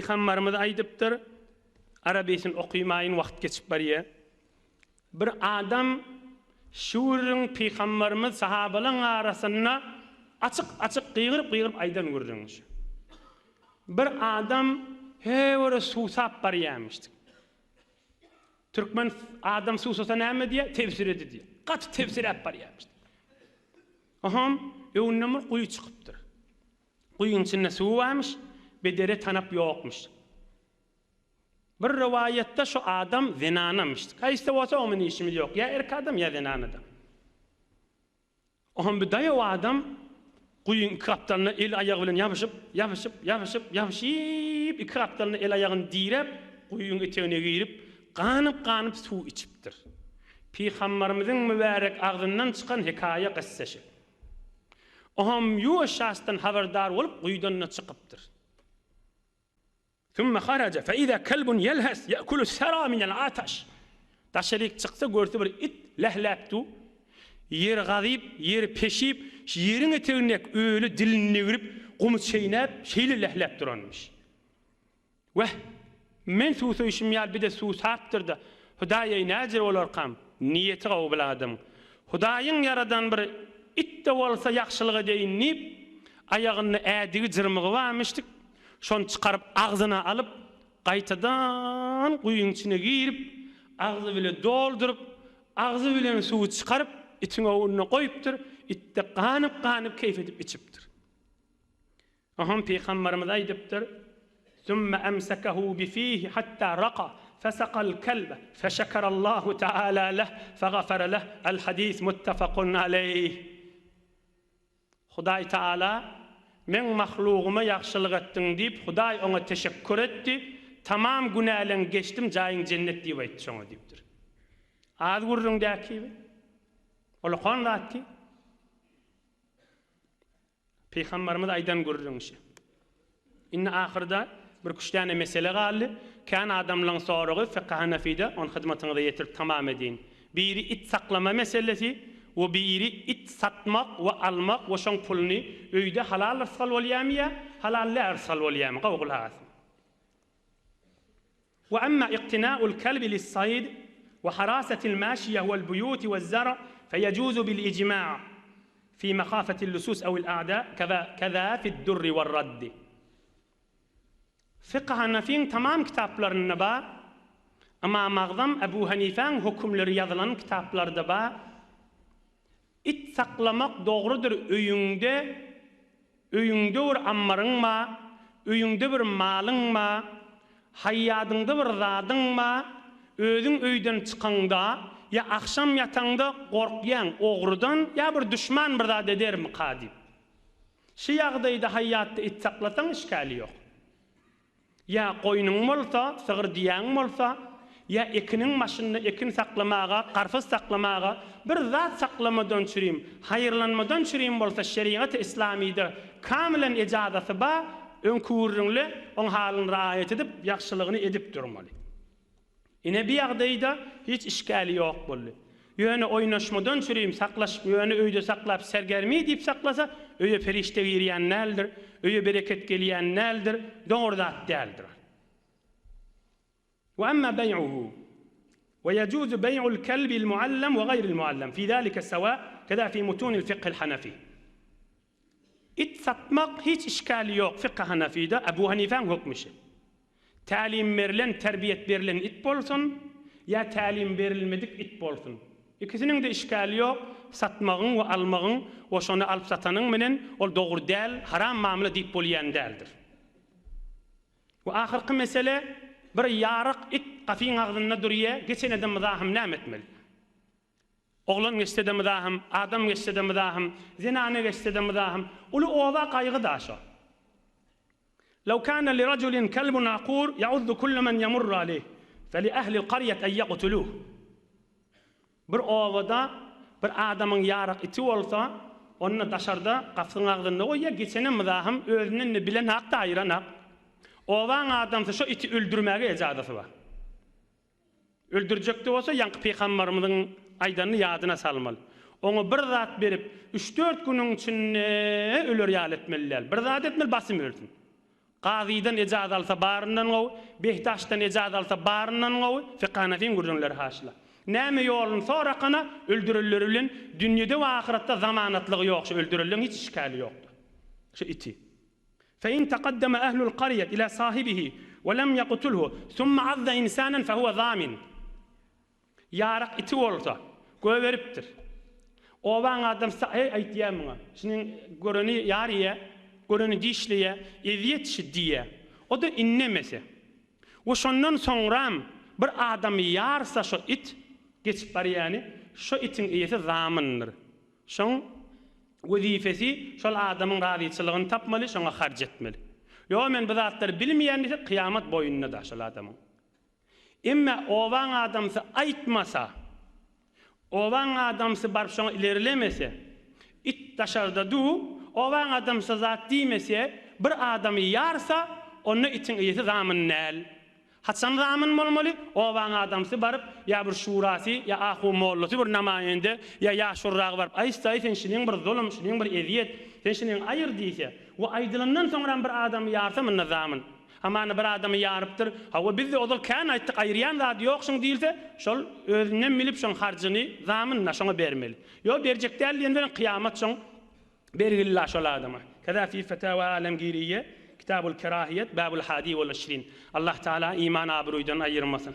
Peygamberimiz aýdypdyr, Arabesin okuymayın wagt geçip barýar. Bir adam şuurun Peygamberimiz sahabaların arasında açık qıyğırıp aydan görýänmiş. Bir adam hewere suw sap barýarmışdy. Türkmen adam suw sapa näme diye tefsir edi diye. Gaty tefsir ep barýarmışdy. Aham, öwünnemir quyu çykypdyr. Quyuň içinde suw varmış, bedere tanap ýokmuş. Bir rivayette şu adam zinanamış. Kaýsy bolsa o meni işimiz ýok. Ya erk adam ya zinanada. Aham bir daýa adam quyuň kaptalyna el aýagy bilen ýabyşyp iki kaptalyna el aýagyny direp quyuň etegine girip ganyp suw içipdir. Peygamberimiziň mübarek agdyndan çykan hikaye gyssaşy. Aham ýu şahsdan haberdar bolup quyudan çykypdyr. ثم خرج فإذا كلب يلهث يأكل الثرى من العطش. Taşerik çıksa gördü bir it lehleptu. Yer gazyp, yer peşip, yerin etegine öýle diline girip, gumy çeýnäp, şeýle lehlep duranmış. Weh, men suw söýüşim ýal bir de suw sapdyrdy. Hudaýa näjer bolarkam, niýeti gawy biladym. Hudaýyň yaradan bir it de bolsa ýakşylyga deýinip, aýagyny ädigi jyrmygy barmyşdyk. Şon çıkarıp ağzına alıp qaytadan quyuň içine girip ağzı bilen doldurup ağzı bilen suwu çıkarıp itin öwüne koyupdyr. Itde ganyp keyif edip içipdir. Aham Peygamberimiz aýdypdyr: "Summa amsakahu bi fihi hatta raqa fasaqa al-kalb fashakara Allahu ta'ala lahu faghafara lahu." El-hadis muttafaqun aleyh. Hudaý Taala men mahluguma ýakşylyk etdiň diýip Hudaý ona teşekkür etdi. Tamam günälen geçdim, jaýyň cennet diýip aýtdy şoňa diýipdir. Az gurrun däki. Ola qanlatdy. Peygamberimiz aýdan gurrunşy. Inne ahyrda bir kuşdane mesele galdy. Kan adamlaryň soragy fiqh Hanafide on hyzmatyňyza ýetirip tamam edin. Biri it saklama meselesi, o biri it satmak ve almak ve şoň pulny öýde halal arsal bolýarmy, halal arsal bolýarmy? Gowgul has. Ve amma iqtina'ul kalbi lis-sayd ve harasatil mashiya wal-buyut waz-zar' feyejuzu bil-ijma' fi makhafati al-lusus aw al-a'da kaza fi ad-durr wal-radd. Fiqh Hanafiyň tamam kitaplarynda bar, ama magdam Ebu Hanifeň hukmlary ýazylan kitaplarda bar. It saklamak doğrudur öýüňde bir ammaryň ma, öýüňde bir malyň ma, haýýadyňda bir zadyň ma, özüň öýden çykanda ya akşam ýatanda gorkýan ogrudan ya bir düşman bir zat edermi kadip. Şu ýagdaýda haýýatda it saklatan işgali ýok. Ya goýnuň bolsa, sygyr diýäň bolsa, ya ekiniň maşynyny ekin saklamaga, garfys saklamaga, bir zat saklamadan çürüm, haýyrlanmadan çürüm bolsa şeriat-ı İslamyda kamilen ijazasy bar, öňkürrüňle oň halyny raýat edip, ýakşylygyny edip durmaly. Ine bir ýagdaýda hiç işgali ýok boldy. Ýöne oýnaşmadan çürüm, saklaşyp, ýöne öýde saklap sergermi diýip saklasa, öýe ferişte girýän näldir, öýe bereket gelýän näldir, dogry zat däldir. وأما بيعه ويجوز بيع الكلب المعلم وغير المعلم في ذلك سواء كذا في متون الفقه الحنفي. it satmak hiç işgali yok fiqh Hanafi'de Ebu Hanifeň hukmuşy. Talim berilen, terbiyet berilen it bolsun ya talim berilmedik it bolsun. İkisinin de işgali yok. Satmagyň we almagyň, o şonu alyp satanyň menen ol dogry däl, haram mamla diýip bolýan däldir. We ahyrky mesele bir ýaryk it gafiň agdyna durýa, geçen edem mydahym näme etmeli? Oglan geçsede mydahym, adam geçsede mydahym, zinany geçsede mydahym, uly oba gaýgy daşa. Law kana li rajulin kalbun aqur ya'uddu kullu man yamurru alayh, fali ahli al-qaryah an yaqtuluh. Bir obada bir adamyň ýaryk iti bolsa, onu daşarda gafiň agdyna goýa, geçen mydahym özünden bilen hakda aýran hak. Ovan adamsa şu iti öldürmäge ejadasy bar. Öldürjekdi bolsa ýanky Peygamberimiziň aýdanyny ýadyna salmaly. Oňa bir zat berip 3-4 güniň içinde öler ýal etmeliler. Bir zat etmeli basym ölsün. Qazydan ejaz alsa barından gowy, Behtaşdan ejaz alsa barından gowy, fiqhanafin gurjunlar haşla. Näme ýolun soraqana öldürilýär bilen dünýede we ahiratda zamanatlygy ýok, şu öldürilýän hiç işgali ýokdur. Şu iti. فإن تقدم أهل القرية إلى صاحبه ولم يقتله ثم عض إنسانا فهو ضامن. Yaraq iti olsa, göweripdir. Oban adam aýtýamyňa, şunyň göreni ýaryýa, göreni dişliýe, eziýet şiddiýe. O da innemese. O şondan soňram bir adamy ýarsa şo it geçip barýany, şo itin eýesi zamyndyr. Şoň wezifesi şol adamyň razyçylygyny tapmaly, şoňa harj etmeli. Yo men bu zatlary bilmeýänligi kıyamat boýunna da şol adamyň. Emme owan adamsy aýtmasa, owan adamsy barp şoňa ilerilemese, it daşarda du, owan adamsy zat diýmese, bir adamy ýarsa, onu itin eýesi zamyn näl. Haçan zaman bolmaly, owan adamsy barıp ya bir şurasy ya ahu mollosy bir namaýende ya ýaşurragy barıp aýsa sen şiniň bir zulm, şiniň bir eziýet, sen şiniň aýyr diýse, we aýdylyndan soňra bir adam ýarsa men zaman. Amana bir adamy ýarypdyr, hawa bizde odal kan aýtdyk aýryan zat ýokşuň diýilse, şol özünden bilip şoň harjyny zamyna şoňa bermeli. Yo berjek däl kıyamat şoň bergillah şol adama. Kaza fi fatawa alamgiriye Kitabul Kerahiyet, Babul Hadi wal 20. Allah Teala iman abruýdan aýyrmasyn.